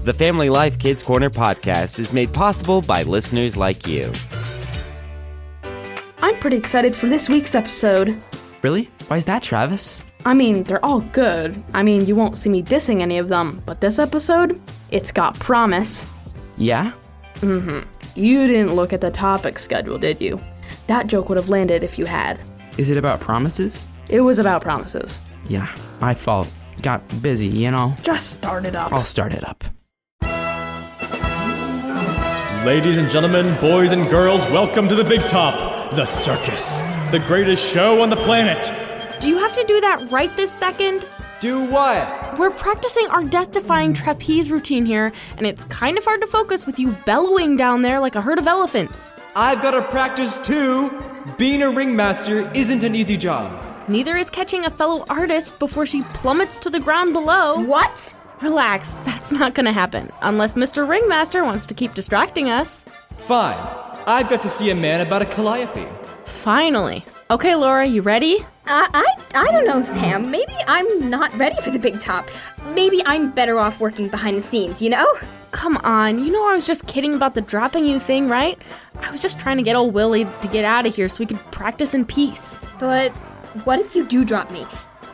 The Family Life Kids Corner podcast is made possible by listeners like you. I'm pretty excited for this week's episode. Really? Why is that, Travis? I mean, they're all good. You won't see me dissing any of them, but this episode, it's got promise. Yeah? You didn't look at the topic schedule, did you? That joke would have landed if you had. Is it about promises? It was about promises. Yeah, my fault. Got busy, you know. Just start it up. I'll start it up. Ladies and gentlemen, boys and girls, welcome to the Big Top, the circus, the greatest show on the planet. Do you have to do that right this second? Do what? We're practicing our death-defying trapeze routine here, and it's kind of hard to focus with you bellowing down there like a herd of elephants. I've got to practice too. Being a ringmaster isn't an easy job. Neither is catching a fellow artist before she plummets to the ground below. What? Relax, that's not gonna happen, unless Mr. Ringmaster wants to keep distracting us. Fine. I've got to see a man about a calliope. Finally. Okay, Laura, you ready? I don't know, Sam. Maybe I'm not ready for the big top. Maybe I'm better off working behind the scenes, you know? Come on, you know I was just kidding about the dropping you thing, right? I was just trying to get old Willie to get out of here so we could practice in peace. But what if you do drop me?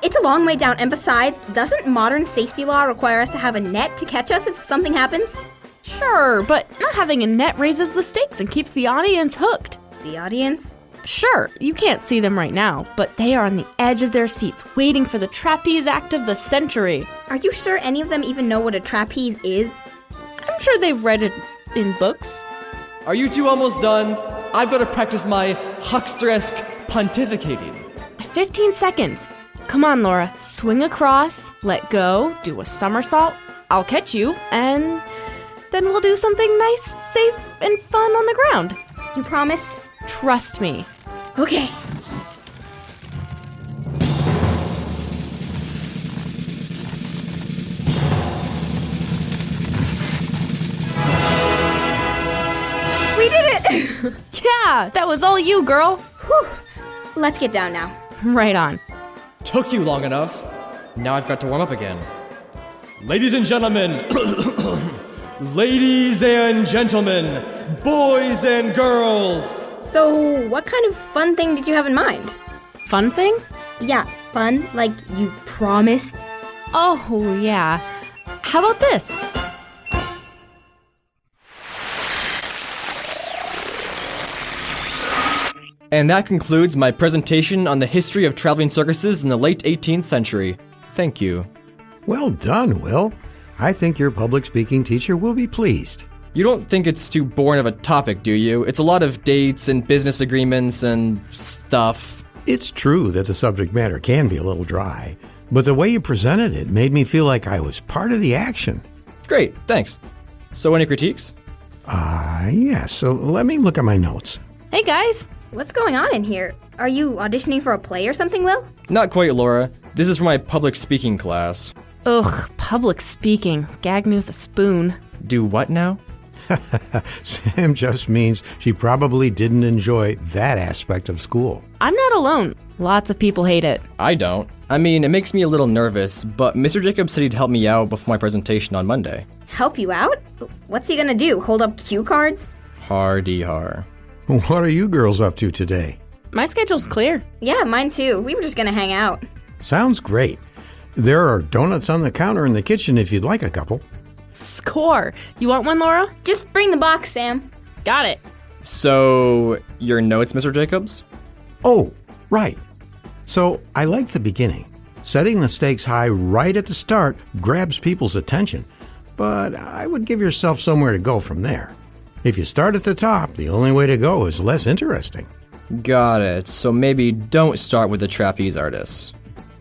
It's a long way down, and besides, doesn't modern safety law require us to have a net to catch us if something happens? Sure, but not having a net raises the stakes and keeps the audience hooked. The audience? Sure, you can't see them right now, but they are on the edge of their seats waiting for the trapeze act of the century. Are you sure any of them even know what a trapeze is? I'm sure they've read it in books. Are you two almost done? I've got to practice my huckster-esque pontificating. 15 seconds. Come on, Laura. Swing across, let go, do a somersault. I'll catch you, and then we'll do something nice, safe, and fun on the ground. You promise? Trust me. Okay. We did it! Yeah, that was all you, girl. Whew. Let's get down now. Right on. Took you long enough. Now I've got to warm up again. Ladies and gentlemen, ladies and gentlemen, boys and girls. So, what kind of fun thing did you have in mind? Fun thing? Yeah, fun, like you promised. Oh, yeah. How about this? And that concludes my presentation on the history of traveling circuses in the late 18th century. Thank you. Well done, Will. I think your public speaking teacher will be pleased. You don't think it's too boring of a topic, do you? It's a lot of dates and business agreements and stuff. It's true that the subject matter can be a little dry, but the way you presented it made me feel like I was part of the action. Great, thanks. So any critiques? Yes, so let me look at my notes. Hey, guys. What's going on in here? Are you auditioning for a play or something, Will? Not quite, Laura. This is for my public speaking class. Ugh, public speaking. Gag me with a spoon. Do what now? Sam just means she probably didn't enjoy that aspect of school. I'm not alone. Lots of people hate it. I don't. I mean, it makes me a little nervous, but Mr. Jacobs said he'd help me out before my presentation on Monday. Help you out? What's he gonna do? Hold up cue cards? Hardy-har. What are you girls up to today? My schedule's clear. Yeah, mine too. We were just gonna hang out. Sounds great. There are donuts on the counter in the kitchen if you'd like a couple. Score. You want one, Laura? Just bring the box, Sam. Got it. So, your notes, Mr. Jacobs? Oh, right. So I like the beginning. Setting the stakes high right at the start grabs people's attention, but I would give yourself somewhere to go from there. If you start at the top, the only way to go is less interesting. Got it. So maybe don't start with the trapeze artists.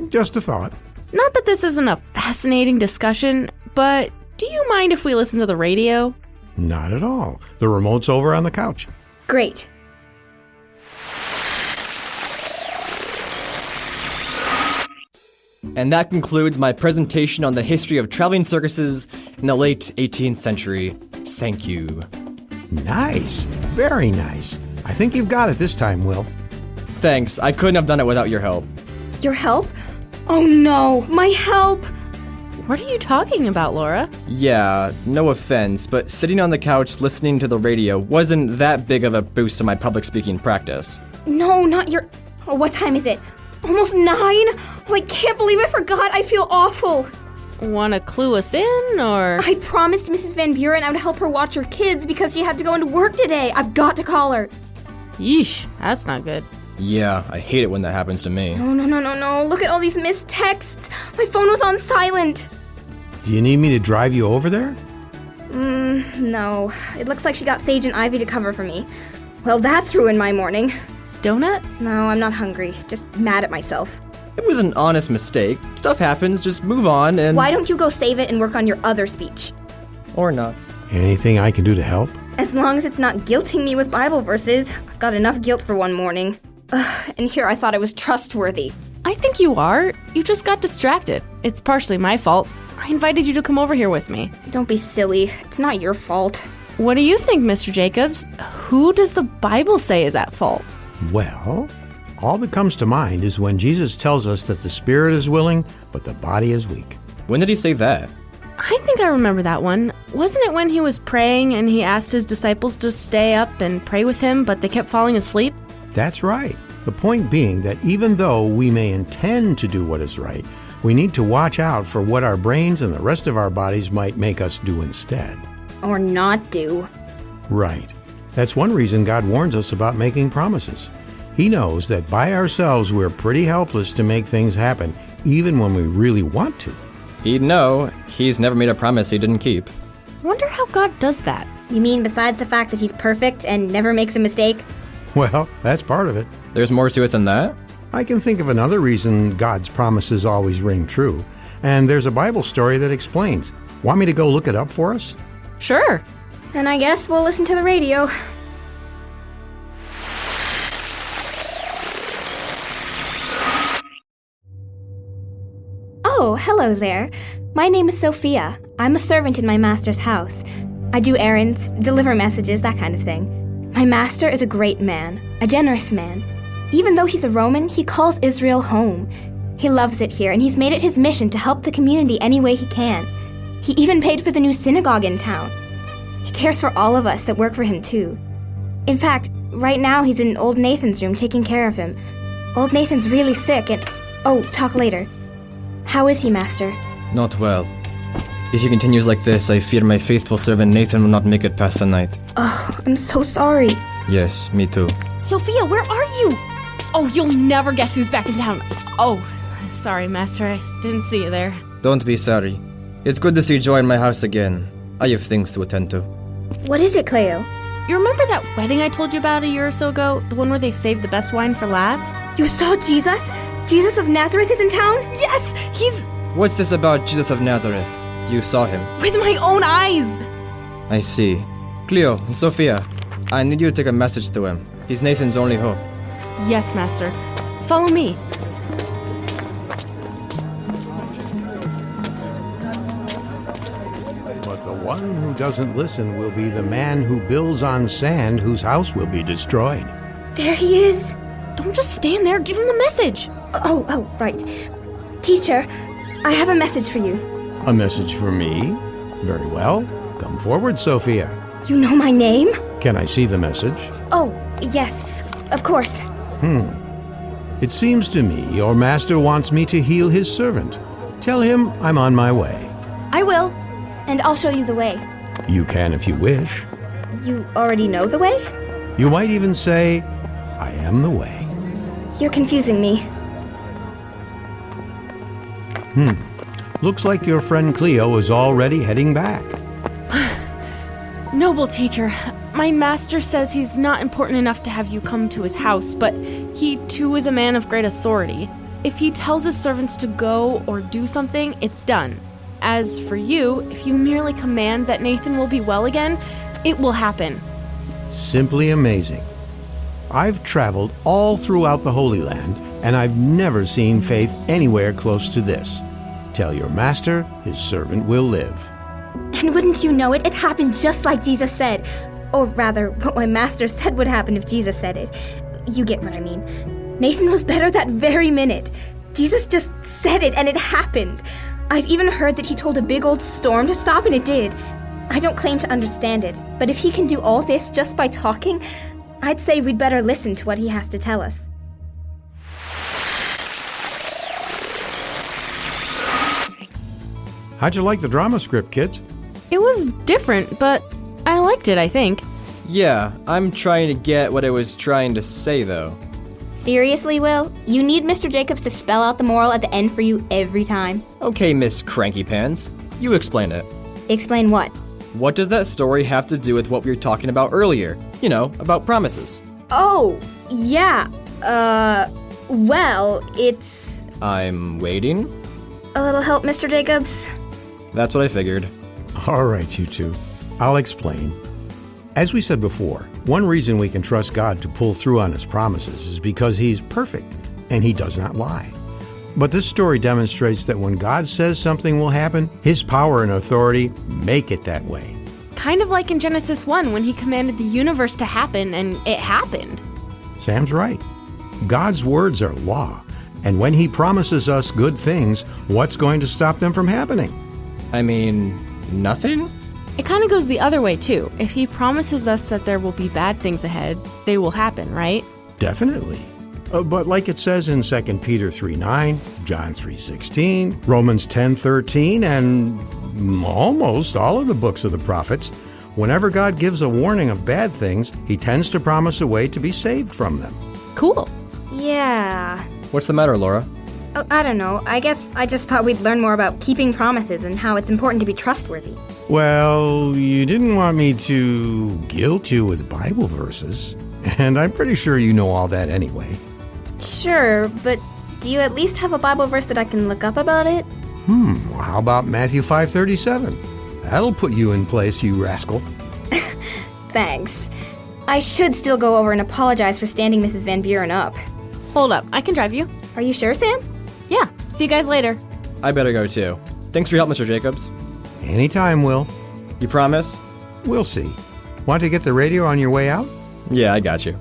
Just a thought. Not that this isn't a fascinating discussion, but do you mind if we listen to the radio? Not at all. The remote's over on the couch. Great. And that concludes my presentation on the history of traveling circuses in the late 18th century. Thank you. Nice. Very nice. I think you've got it this time, Will. Thanks. I couldn't have done it without your help. Your help? Oh no, my help! What are you talking about, Laura? Yeah, no offense, but sitting on the couch listening to the radio wasn't that big of a boost to my public speaking practice. No, not your... Oh, what time is it? Almost 9? Oh, I can't believe I forgot. I feel awful. Wanna clue us in, or...? I promised Mrs. Van Buren I would help her watch her kids because she had to go into work today. I've got to call her. Yeesh, that's not good. Yeah, I hate it when that happens to me. No. Look at all these missed texts. My phone was on silent. Do you need me to drive you over there? No. It looks like she got Sage and Ivy to cover for me. Well, that's ruined my morning. Donut? No, I'm not hungry. Just mad at myself. It was an honest mistake. Stuff happens, just move on and... Why don't you go save it and work on your other speech? Or not. Anything I can do to help? As long as it's not guilting me with Bible verses. I've got enough guilt for one morning. And here I thought I was trustworthy. I think you are. You just got distracted. It's partially my fault. I invited you to come over here with me. Don't be silly. It's not your fault. What do you think, Mr. Jacobs? Who does the Bible say is at fault? Well, all that comes to mind is when Jesus tells us that the spirit is willing, but the body is weak. When did he say that? I think I remember that one. Wasn't it when he was praying and he asked his disciples to stay up and pray with him, but they kept falling asleep? That's right. The point being that even though we may intend to do what is right, we need to watch out for what our brains and the rest of our bodies might make us do instead. Or not do. Right. That's one reason God warns us about making promises. He knows that by ourselves we're pretty helpless to make things happen, even when we really want to. He'd know. He's never made a promise he didn't keep. Wonder how God does that. You mean besides the fact that he's perfect and never makes a mistake? Well, that's part of it. There's more to it than that? I can think of another reason God's promises always ring true, and there's a Bible story that explains. Want me to go look it up for us? Sure. And I guess we'll listen to the radio. Oh, hello there. My name is Sophia. I'm a servant in my master's house. I do errands, deliver messages, that kind of thing. My master is a great man, a generous man. Even though he's a Roman, he calls Israel home. He loves it here, and he's made it his mission to help the community any way he can. He even paid for the new synagogue in town. He cares for all of us that work for him, too. In fact, right now he's in Old Nathan's room taking care of him. Old Nathan's really sick and... Oh, talk later. How is he, Master? Not well. If he continues like this, I fear my faithful servant Nathan will not make it past the night. Oh, I'm so sorry. Yes, me too. Sophia, where are you? Oh, you'll never guess who's back in town. Oh, sorry, Master. I didn't see you there. Don't be sorry. It's good to see Joy in my house again. I have things to attend to. What is it, Cleo? You remember that wedding I told you about a year or so ago? The one where they saved the best wine for last? You saw Jesus? Jesus of Nazareth is in town? Yes! He's... What's this about Jesus of Nazareth? You saw him. with my own eyes! I see. Cleo and Sophia, I need you to take a message to him. He's Nathan's only hope. Yes, Master. Follow me. But the one who doesn't listen will be the man who builds on sand whose house will be destroyed. There he is. Don't just stand there. Give him the message. Oh, right. Teacher, I have a message for you. A message for me? Very well. Come forward, Sophia. You know my name? Can I see the message? Oh, yes, of course. It seems to me your master wants me to heal his servant. Tell him I'm on my way. I will. And I'll show you the way. You can if you wish. You already know the way? You might even say, I am the way. You're confusing me. Looks like your friend Cleo is already heading back. Noble teacher, my master says he's not important enough to have you come to his house, but he too is a man of great authority. If he tells his servants to go or do something, it's done. As for you, if you merely command that Nathan will be well again, it will happen. Simply amazing. I've traveled all throughout the Holy Land, and I've never seen faith anywhere close to this. Tell your master his servant will live. And wouldn't you know it, it happened just like Jesus said. Or rather, what my master said would happen if Jesus said it. You get what I mean. Nathan was better that very minute. Jesus just said it and it happened. I've even heard that he told a big old storm to stop, and it did. I don't claim to understand it, but if he can do all this just by talking, I'd say we'd better listen to what he has to tell us. How'd you like the drama script, kids? It was different, but I liked it, I think. Yeah, I'm trying to get what I was trying to say, though. Seriously, Will? You need Mr. Jacobs to spell out the moral at the end for you every time? Okay, Miss Cranky Pants, you explain it. Explain what? What does that story have to do with what we were talking about earlier? You know, about promises. Oh, yeah. Well, it's... I'm waiting? A little help, Mr. Jacobs? That's what I figured. All right, you two. I'll explain. As we said before, one reason we can trust God to pull through on his promises is because he's perfect and he does not lie. But this story demonstrates that when God says something will happen, his power and authority make it that way. Kind of like in Genesis 1 when he commanded the universe to happen and it happened. Sam's right. God's words are law, and when he promises us good things, what's going to stop them from happening? I mean, nothing? It kind of goes the other way, too. If he promises us that there will be bad things ahead, they will happen, right? Definitely. But like it says in 2 Peter 3:9, John 3:16, Romans 10:13, and almost all of the books of the prophets, whenever God gives a warning of bad things, he tends to promise a way to be saved from them. Cool. Yeah. What's the matter, Laura? Oh, I don't know. I guess I just thought we'd learn more about keeping promises and how it's important to be trustworthy. Well, you didn't want me to guilt you with Bible verses, and I'm pretty sure you know all that anyway. Sure, but do you at least have a Bible verse that I can look up about it? Well, how about Matthew 5:37? That'll put you in place, you rascal. Thanks. I should still go over and apologize for standing Mrs. Van Buren up. Hold up, I can drive you. Are you sure, Sam? Yeah, see you guys later. I better go too. Thanks for your help, Mr. Jacobs. Anytime, Will. You promise? We'll see. Want to get the radio on your way out? Yeah, I got you.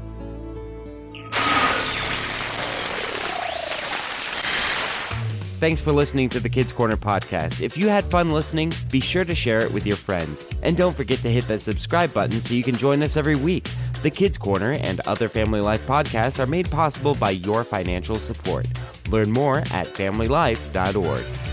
Thanks for listening to the Kids Corner podcast. If you had fun listening, be sure to share it with your friends. And don't forget to hit that subscribe button so you can join us every week. The Kids Corner and other family life podcasts are made possible by your financial support. Learn more at familylife.org.